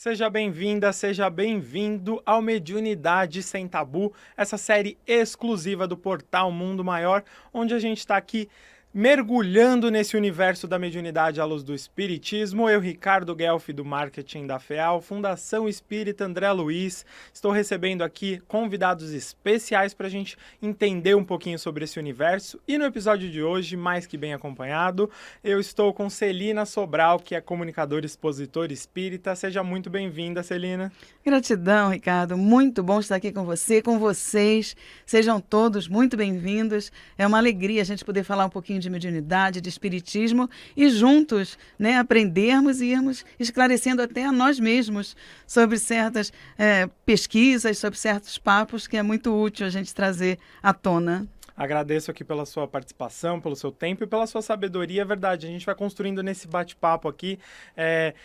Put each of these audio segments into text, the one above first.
Seja bem-vinda, seja bem-vindo ao Mediunidade Sem Tabu, essa série exclusiva do portal Mundo Maior, onde a gente está aqui mergulhando nesse universo da mediunidade à luz do espiritismo. Eu, Ricardo Guelph, do marketing da FEAL, Fundação Espírita André Luiz, estou recebendo aqui convidados especiais para a gente entender um pouquinho sobre esse universo. E no episódio de hoje, mais que bem acompanhado, eu estou com Celina Sobral, que é comunicadora e expositora espírita. Seja muito bem-vinda, Celina. Gratidão, Ricardo. Muito bom estar aqui com você, com vocês. Sejam todos muito bem-vindos. É uma alegria a gente poder falar um pouquinho de mediunidade, de espiritismo e juntos, né, aprendermos e irmos esclarecendo até a nós mesmos sobre certas pesquisas, sobre certos papos que é muito útil a gente trazer à tona. Agradeço aqui pela sua participação, pelo seu tempo e pela sua sabedoria. É verdade, a gente vai construindo nesse bate-papo aqui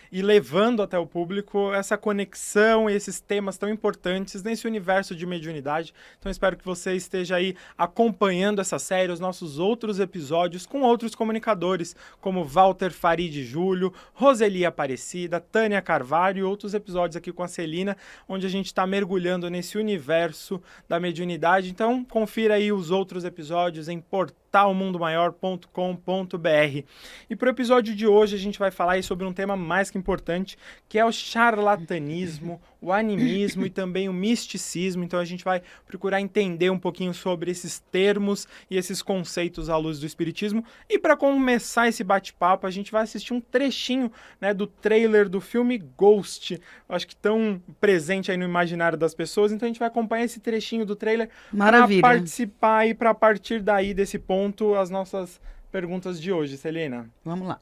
e levando até o público essa conexão e esses temas tão importantes nesse universo de mediunidade. Então espero que você esteja aí acompanhando essa série, os nossos outros episódios com outros comunicadores, como Walter Farid Júlio, Roseli Aparecida, Tânia Carvalho e outros episódios aqui com a Celina, onde a gente está mergulhando nesse universo da mediunidade. Então confira aí os outros episódios em portalmundomaior.com.br. E para o episódio de hoje a gente vai falar aí sobre um tema mais que importante, que é o charlatanismo, o animismo e também o misticismo. Então a gente vai procurar entender um pouquinho sobre esses termos e esses conceitos à luz do espiritismo. E para começar esse bate-papo, a gente vai assistir um trechinho, né, do trailer do filme Ghost. Eu acho que tão presente aí no imaginário das pessoas. Então a gente vai acompanhar esse trechinho do trailer para participar e para partir daí desse ponto as nossas perguntas de hoje, Celina. Vamos lá.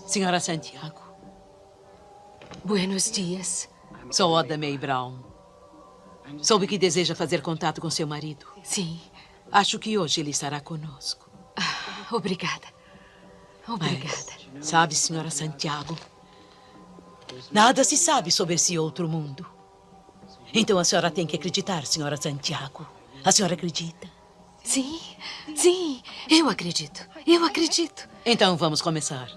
Senhora Santiago. Buenos dias. Sou Oda May Brown. Soube que deseja fazer contato com seu marido. Sim. Acho que hoje ele estará conosco. Obrigada. Obrigada. Mas, sabe, senhora Santiago, nada se sabe sobre esse outro mundo. Então a senhora tem que acreditar, senhora Santiago. A senhora acredita? Sim, sim, eu acredito. Eu acredito. Então vamos começar.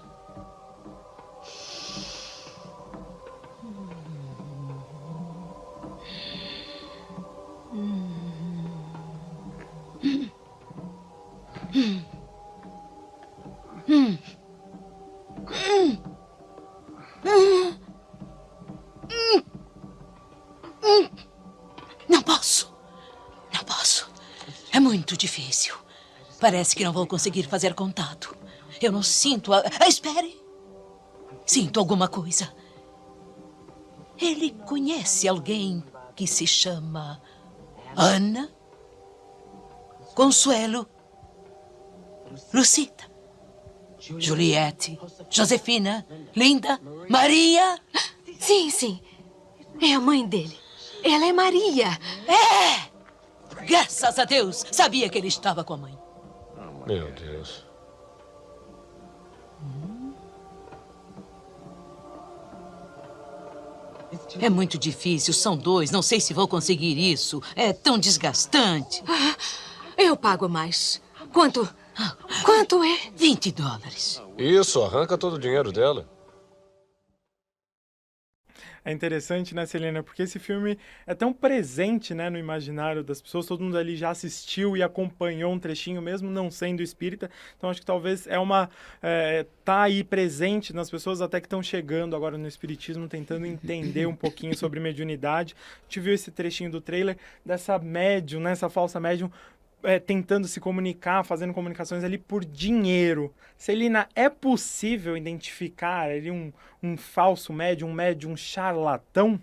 Não posso. Não posso. É muito difícil. Parece que não vou conseguir fazer contato. Eu não sinto espere. Sinto alguma coisa. Ele conhece alguém que se chama Ana? Consuelo? Lucita? Juliette? Josefina? Linda? Maria? Sim, sim. É a mãe dele. Ela é Maria. É! Graças a Deus! Sabia que ele estava com a mãe. Meu Deus. É muito difícil, são dois. Não sei se vou conseguir isso. É tão desgastante. Eu pago mais. Quanto é? $20. Isso, arranca todo o dinheiro dela. É interessante, né, Celina? Porque esse filme é tão presente, né, no imaginário das pessoas. Todo mundo ali já assistiu e acompanhou um trechinho, mesmo não sendo espírita. Então, acho que talvez tá aí presente nas pessoas até que estão chegando agora no espiritismo, tentando entender um pouquinho sobre mediunidade. A gente viu esse trechinho do trailer dessa médium, né, essa falsa médium, tentando se comunicar, fazendo comunicações ali por dinheiro. Celina, é possível identificar ali um falso médium, um médium charlatão?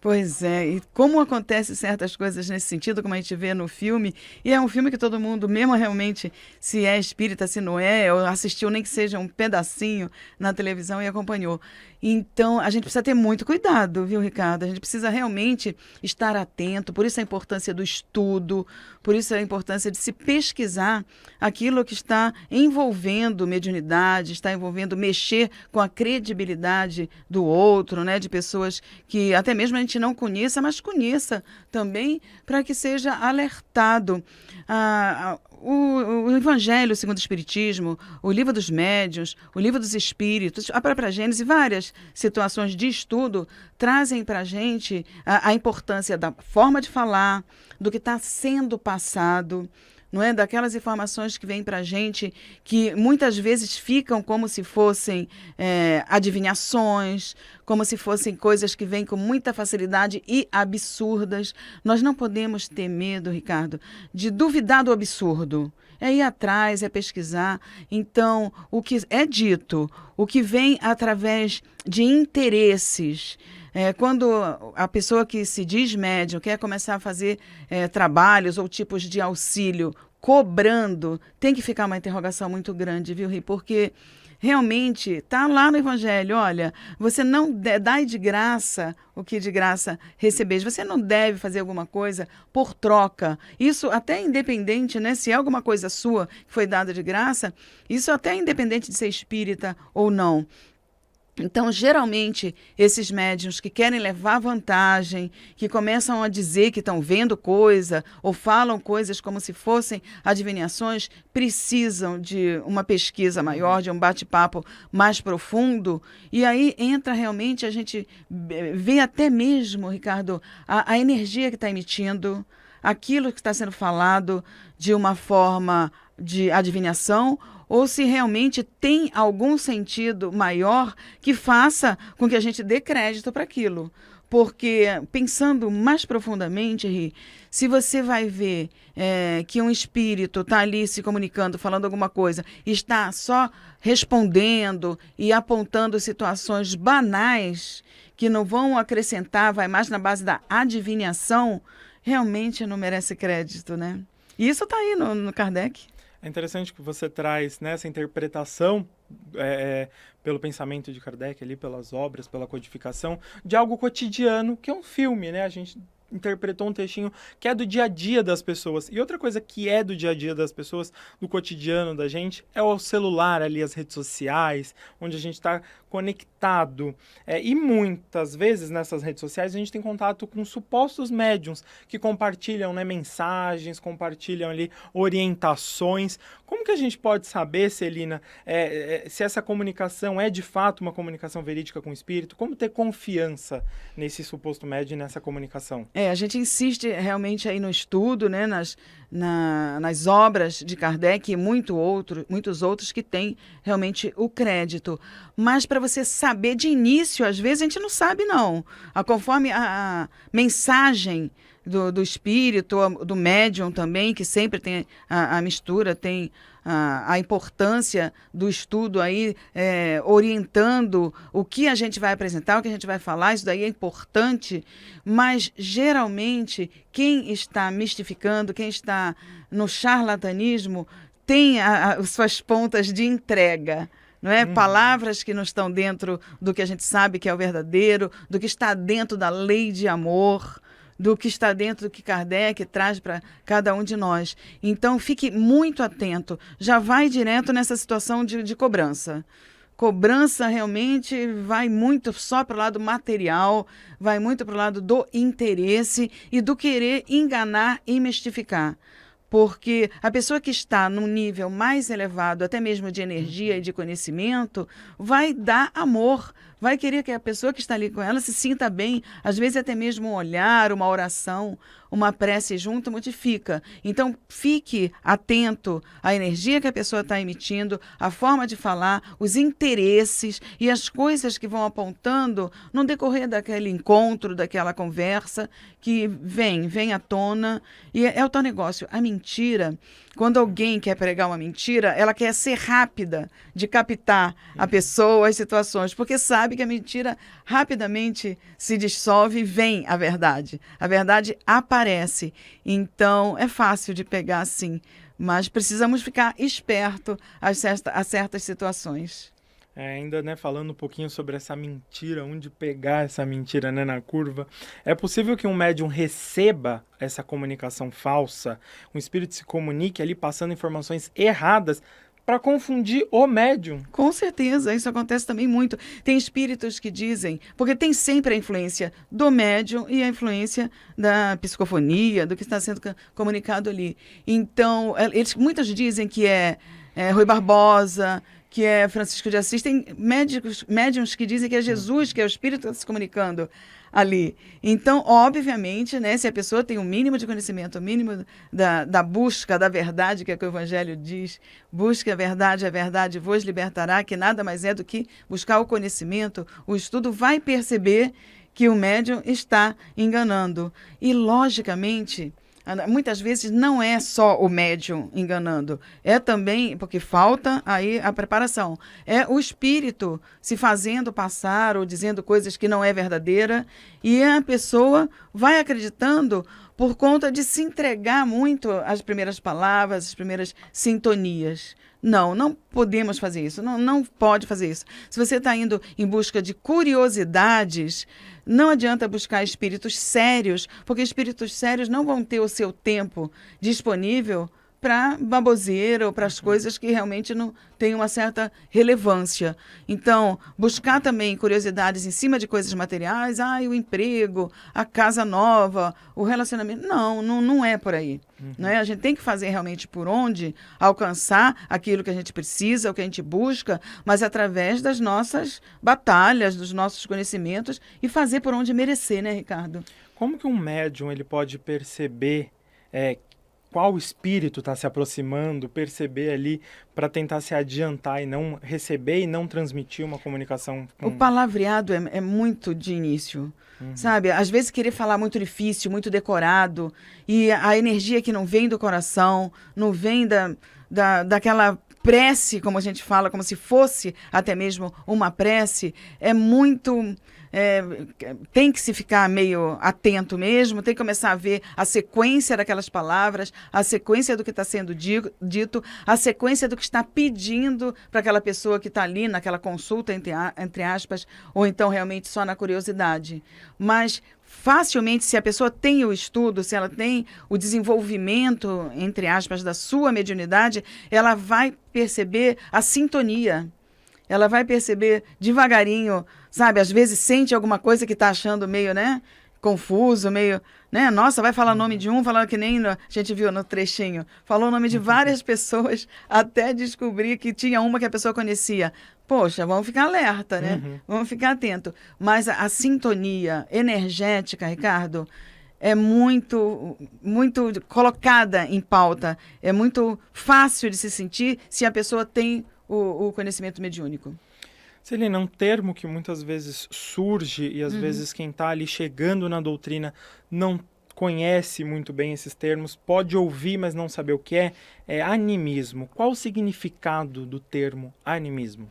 Pois é, e como acontecem certas coisas nesse sentido, como a gente vê no filme, e é um filme que todo mundo, mesmo realmente, se é espírita, se não é, ou assistiu nem que seja um pedacinho na televisão e acompanhou. Então, a gente precisa ter muito cuidado, viu, Ricardo? A gente precisa realmente estar atento, por isso a importância do estudo, por isso a importância de se pesquisar aquilo que está envolvendo mediunidade, está envolvendo mexer com a credibilidade do outro, né, de pessoas que até mesmo a gente não conheça, mas conheça também para que seja alertado. O Evangelho segundo o Espiritismo, o Livro dos Médiuns, o Livro dos Espíritos, a própria Gênese, várias situações de estudo trazem para a gente a importância da forma de falar, do que está sendo passado, não é? Daquelas informações que vêm para a gente, que muitas vezes ficam como se fossem adivinhações, como se fossem coisas que vêm com muita facilidade e absurdas. Nós não podemos ter medo, Ricardo, de duvidar do absurdo. É ir atrás, é pesquisar. Então, o que é dito, o que vem através de interesses. Quando a pessoa que se diz médium quer começar a fazer trabalhos ou tipos de auxílio cobrando, tem que ficar uma interrogação muito grande, viu, Ri? Porque realmente está lá no Evangelho, olha, você não dai de graça o que de graça recebeis. Você não deve fazer alguma coisa por troca. Isso até independente, né? Se é alguma coisa sua que foi dada de graça, isso até independente de ser espírita ou não. Então, geralmente, esses médiuns que querem levar vantagem, que começam a dizer que estão vendo coisa, ou falam coisas como se fossem adivinhações, precisam de uma pesquisa maior, de um bate-papo mais profundo. E aí entra realmente, a gente vê até mesmo, Ricardo, a energia que está emitindo, aquilo que está sendo falado de uma forma de adivinhação, ou se realmente tem algum sentido maior que faça com que a gente dê crédito para aquilo. Porque, pensando mais profundamente, Ri, se você vai ver que um espírito está ali se comunicando, falando alguma coisa, está só respondendo e apontando situações banais que não vão acrescentar, vai mais na base da adivinhação, realmente não merece crédito, né? E isso está aí no Kardec. É interessante que você traz, né, essa interpretação pelo pensamento de Kardec, ali, pelas obras, pela codificação, de algo cotidiano, que é um filme, né? A gente interpretou um textinho que é do dia a dia das pessoas. E outra coisa que é do dia a dia das pessoas, do cotidiano da gente, é o celular ali, as redes sociais, onde a gente está conectado. E muitas vezes nessas redes sociais a gente tem contato com supostos médiums que compartilham, né, mensagens, compartilham ali orientações. Como que a gente pode saber, Celina, se essa comunicação é de fato uma comunicação verídica com o espírito? Como ter confiança nesse suposto médium e nessa comunicação? A gente insiste realmente aí no estudo, né, nas obras de Kardec e muitos outros que têm realmente o crédito. Mas para você saber de início, às vezes a gente não sabe não. Conforme a mensagem do espírito, do médium também, que sempre tem a mistura, tem a importância do estudo aí, orientando o que a gente vai apresentar, o que a gente vai falar, isso daí é importante, mas geralmente quem está mistificando, quem está no charlatanismo, tem as suas pontas de entrega. Não é? Palavras que não estão dentro do que a gente sabe que é o verdadeiro, do que está dentro da lei de amor, do que está dentro do que Kardec traz para cada um de nós. Então, fique muito atento. Já vai direto nessa situação de cobrança. Cobrança realmente vai muito só para o lado material, vai muito para o lado do interesse e do querer enganar e mistificar. Porque a pessoa que está num nível mais elevado, até mesmo de energia e de conhecimento, vai dar amor, vai querer que a pessoa que está ali com ela se sinta bem, às vezes até mesmo um olhar, uma oração, uma prece junto modifica. Então, fique atento à energia que a pessoa está emitindo, a forma de falar, os interesses e as coisas que vão apontando no decorrer daquele encontro, daquela conversa, que vem à tona. E é o tal negócio, a mentira. Quando alguém quer pregar uma mentira, ela quer ser rápida de captar a pessoa, as situações, porque sabe que a mentira rapidamente se dissolve e vem a verdade. A verdade aparece. Então, é fácil de pegar assim, mas precisamos ficar esperto a certas situações. Ainda, né, falando um pouquinho sobre essa mentira, onde pegar essa mentira, né, na curva, é possível que um médium receba essa comunicação falsa, um espírito se comunique ali passando informações erradas para confundir o médium. Com certeza, isso acontece também muito. Tem espíritos que dizem, porque tem sempre a influência do médium e a influência da psicofonia, do que está sendo comunicado ali. Então, muitos dizem que é Rui Barbosa, que é Francisco de Assis. Tem médiums que dizem que é Jesus, que é o espírito que está se comunicando ali. Então, obviamente, né, se a pessoa tem um mínimo de conhecimento, o mínimo da busca da verdade, que é o que o Evangelho diz, busque a verdade vos libertará, que nada mais é do que buscar o conhecimento, o estudo vai perceber que o médium está enganando. E, logicamente, muitas vezes não é só o médium enganando, é também, porque falta aí a preparação, é o espírito se fazendo passar ou dizendo coisas que não é verdadeira e a pessoa vai acreditando por conta de se entregar muito às primeiras palavras, às primeiras sintonias. Não podemos fazer isso, não pode fazer isso. Se você está indo em busca de curiosidades, não adianta buscar espíritos sérios, porque espíritos sérios não vão ter o seu tempo disponível para baboseira ou para as coisas que realmente não têm uma certa relevância. Então, buscar também curiosidades em cima de coisas materiais, o emprego, a casa nova, o relacionamento. Não é por aí. Não é? A gente tem que fazer realmente por onde alcançar aquilo que a gente precisa, o que a gente busca, mas através das nossas batalhas, dos nossos conhecimentos e fazer por onde merecer, né, Ricardo? Como que um médium ele pode perceber qual espírito está se aproximando, perceber ali para tentar se adiantar e não receber e não transmitir uma comunicação? O palavreado é muito de início, sabe? Às vezes querer falar muito difícil, muito decorado, e a energia que não vem do coração, não vem daquela prece, como a gente fala, como se fosse até mesmo uma prece, é muito... tem que se ficar meio atento mesmo, tem que começar a ver a sequência daquelas palavras, a sequência do que está sendo dito, a sequência do que está pedindo para aquela pessoa que está ali naquela consulta, entre aspas, ou então realmente só na curiosidade. Mas facilmente, se a pessoa tem o estudo, se ela tem o desenvolvimento, entre aspas, da sua mediunidade, ela vai perceber a sintonia. Ela vai perceber devagarinho, sabe? Às vezes sente alguma coisa que está achando meio, né? Confuso, meio, né? Nossa, vai falar nome de um, falando que nem a gente viu no trechinho. Falou o nome de várias pessoas até descobrir que tinha uma que a pessoa conhecia. Poxa, vamos ficar alerta, né? Vamos ficar atento. Mas a sintonia energética, Ricardo, é muito colocada em pauta. É muito fácil de se sentir se a pessoa tem o conhecimento mediúnico. Celina, um termo que muitas vezes surge e às vezes quem está ali chegando na doutrina não conhece muito bem esses termos, pode ouvir, mas não saber o que é animismo. Qual o significado do termo animismo?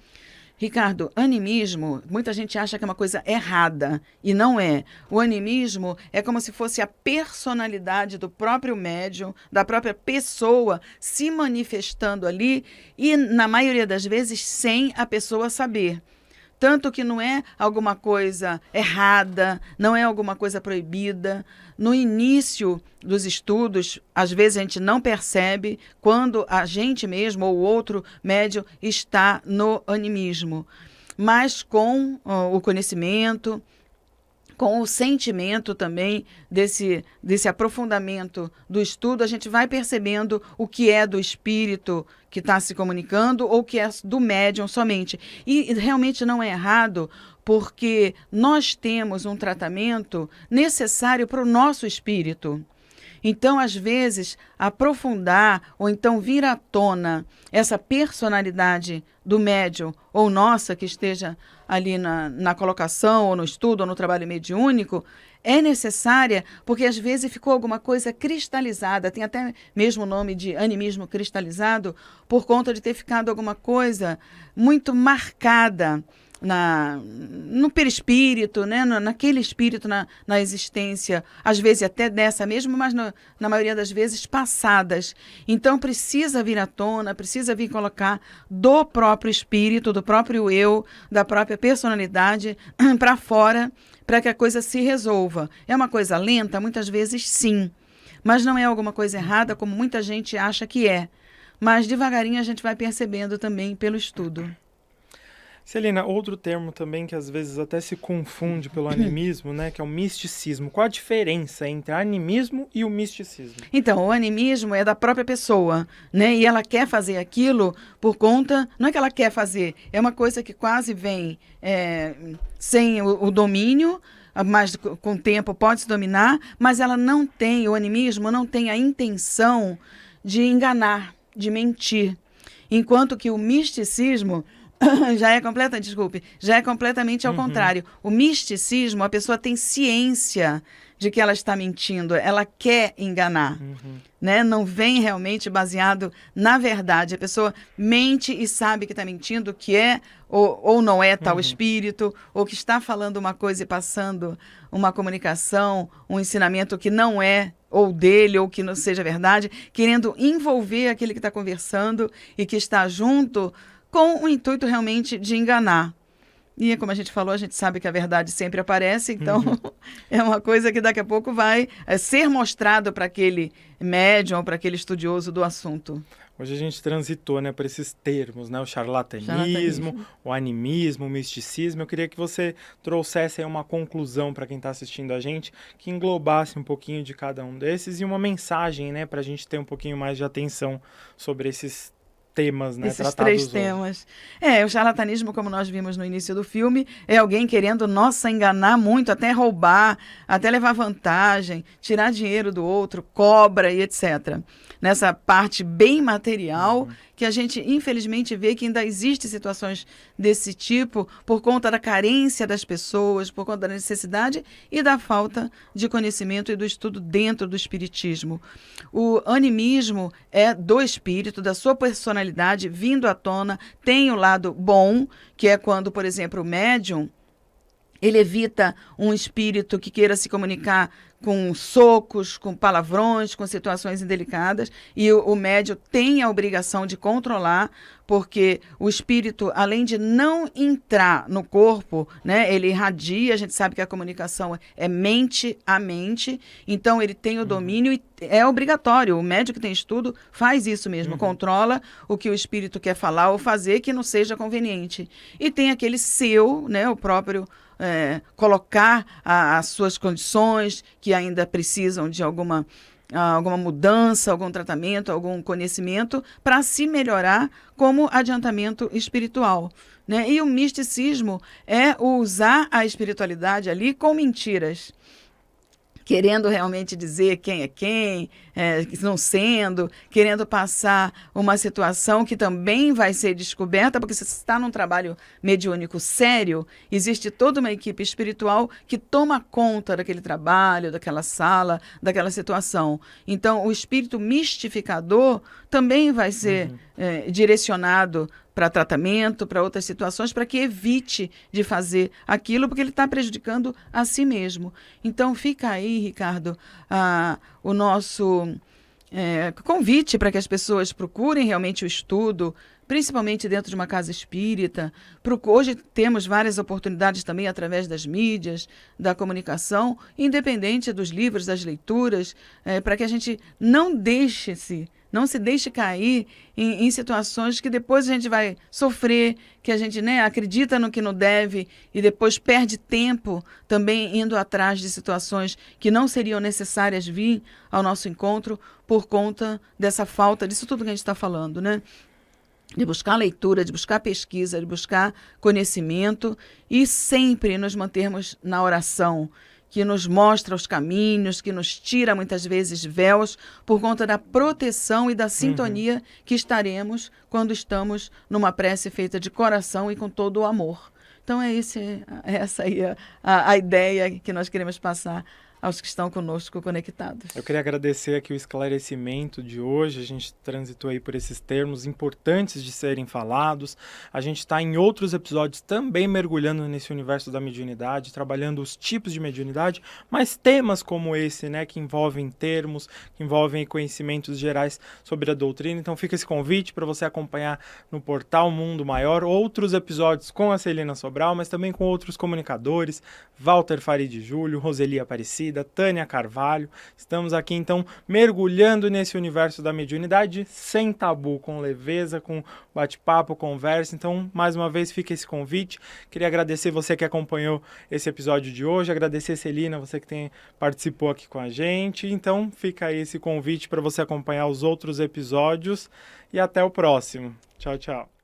Ricardo, animismo, muita gente acha que é uma coisa errada, e não é. O animismo é como se fosse a personalidade do próprio médium, da própria pessoa se manifestando ali e, na maioria das vezes, sem a pessoa saber. Tanto que não é alguma coisa errada, não é alguma coisa proibida. No início dos estudos, às vezes a gente não percebe quando a gente mesmo ou outro médium está no animismo. Mas com o conhecimento, com o sentimento também desse aprofundamento do estudo, a gente vai percebendo o que é do espírito que está se comunicando ou o que é do médium somente. E realmente não é errado, porque nós temos um tratamento necessário para o nosso espírito. Então, às vezes, aprofundar ou então vir à tona essa personalidade do médium ou nossa que esteja ali na colocação ou no estudo ou no trabalho mediúnico é necessária porque às vezes ficou alguma coisa cristalizada, tem até mesmo o nome de animismo cristalizado por conta de ter ficado alguma coisa muito marcada no perispírito, né? Naquele espírito, na existência, às vezes até dessa mesmo, mas na maioria das vezes passadas. Então precisa vir à tona, precisa vir colocar do próprio espírito, do próprio eu, da própria personalidade para fora, para que a coisa se resolva. É uma coisa lenta? Muitas vezes sim, mas não é alguma coisa errada como muita gente acha que é. mas devagarinho a gente vai percebendo também pelo estudo. Celina, outro termo também que às vezes até se confunde pelo animismo, né, que é o misticismo. Qual a diferença entre animismo e o misticismo? Então, o animismo é da própria pessoa, né? E ela quer fazer aquilo por conta... Não é que ela quer fazer, é uma coisa que quase vem sem o domínio, mas com o tempo pode se dominar, mas ela não tem, o animismo não tem a intenção de enganar, de mentir. Enquanto que o misticismo... já é completamente ao contrário. O misticismo, a pessoa tem ciência de que ela está mentindo, ela quer enganar, né? Não vem realmente baseado na verdade. A pessoa mente e sabe que está mentindo, que é ou não é tal espírito, ou que está falando uma coisa e passando uma comunicação, um ensinamento que não é ou dele, ou que não seja verdade, querendo envolver aquele que está conversando e que está junto com o intuito realmente de enganar. E como a gente falou, a gente sabe que a verdade sempre aparece, então é uma coisa que daqui a pouco vai ser mostrado para aquele médium ou para aquele estudioso do assunto. Hoje a gente transitou, né, por esses termos, né, o charlatanismo, o animismo, o misticismo. Eu queria que você trouxesse aí uma conclusão para quem está assistindo a gente, que englobasse um pouquinho de cada um desses e uma mensagem, né, para a gente ter um pouquinho mais de atenção sobre esses temas, né, esses três temas. O charlatanismo, como nós vimos no início do filme, é alguém querendo, enganar muito, até roubar, até levar vantagem, tirar dinheiro do outro, cobra e etc. Nessa parte bem material, que a gente infelizmente vê que ainda existem situações desse tipo por conta da carência das pessoas, por conta da necessidade e da falta de conhecimento e do estudo dentro do espiritismo. O animismo é do espírito, da sua personalidade vindo à tona, tem o lado bom, que é quando, por exemplo, o médium, ele evita um espírito que queira se comunicar com socos, com palavrões, com situações indelicadas, e o médium tem a obrigação de controlar, porque o espírito, além de não entrar no corpo, né, ele irradia, a gente sabe que a comunicação é mente a mente, então ele tem o domínio e é obrigatório, o médium que tem estudo faz isso mesmo, controla o que o espírito quer falar ou fazer que não seja conveniente. E tem aquele seu, né, o próprio colocar as suas condições que ainda precisam de alguma mudança, algum tratamento, algum conhecimento para se melhorar como adiantamento espiritual, né? E o misticismo é usar a espiritualidade ali com mentiras, querendo realmente dizer quem é quem, não sendo, querendo passar uma situação que também vai ser descoberta, porque se você está num trabalho mediúnico sério, existe toda uma equipe espiritual que toma conta daquele trabalho, daquela sala, daquela situação. Então, o espírito mistificador também vai ser direcionado para tratamento, para outras situações, para que evite de fazer aquilo, porque ele está prejudicando a si mesmo. Então, fica aí, Ricardo, o nosso convite para que as pessoas procurem realmente o estudo, principalmente dentro de uma casa espírita. Hoje temos várias oportunidades também através das mídias, da comunicação, independente dos livros, das leituras, para que a gente não se deixe cair em situações que depois a gente vai sofrer, que a gente acredita no que não deve e depois perde tempo também indo atrás de situações que não seriam necessárias vir ao nosso encontro por conta dessa falta, disso tudo que a gente está falando, né? De buscar leitura, de buscar pesquisa, de buscar conhecimento e sempre nos mantermos na oração, que nos mostra os caminhos, que nos tira muitas vezes véus por conta da proteção e da sintonia que estaremos quando estamos numa prece feita de coração e com todo o amor. Então essa aí a ideia que nós queremos passar aos que estão conosco conectados. Eu queria agradecer aqui o esclarecimento de hoje. A gente transitou aí por esses termos importantes de serem falados. A gente está em outros episódios também mergulhando nesse universo da mediunidade, trabalhando os tipos de mediunidade, mas temas como esse, né, que envolvem termos, que envolvem conhecimentos gerais sobre a doutrina. Então fica esse convite para você acompanhar no portal Mundo Maior outros episódios com a Celina Sobral, mas também com outros comunicadores, Walter Farid Júlio, Roseli Aparecida, querida Tânia Carvalho. Estamos aqui, então, mergulhando nesse universo da mediunidade sem tabu, com leveza, com bate-papo, conversa. Então, mais uma vez, fica esse convite. Queria agradecer você que acompanhou esse episódio de hoje, agradecer Celina, você que participou aqui com a gente. Então, fica aí esse convite para você acompanhar os outros episódios e até o próximo. Tchau, tchau.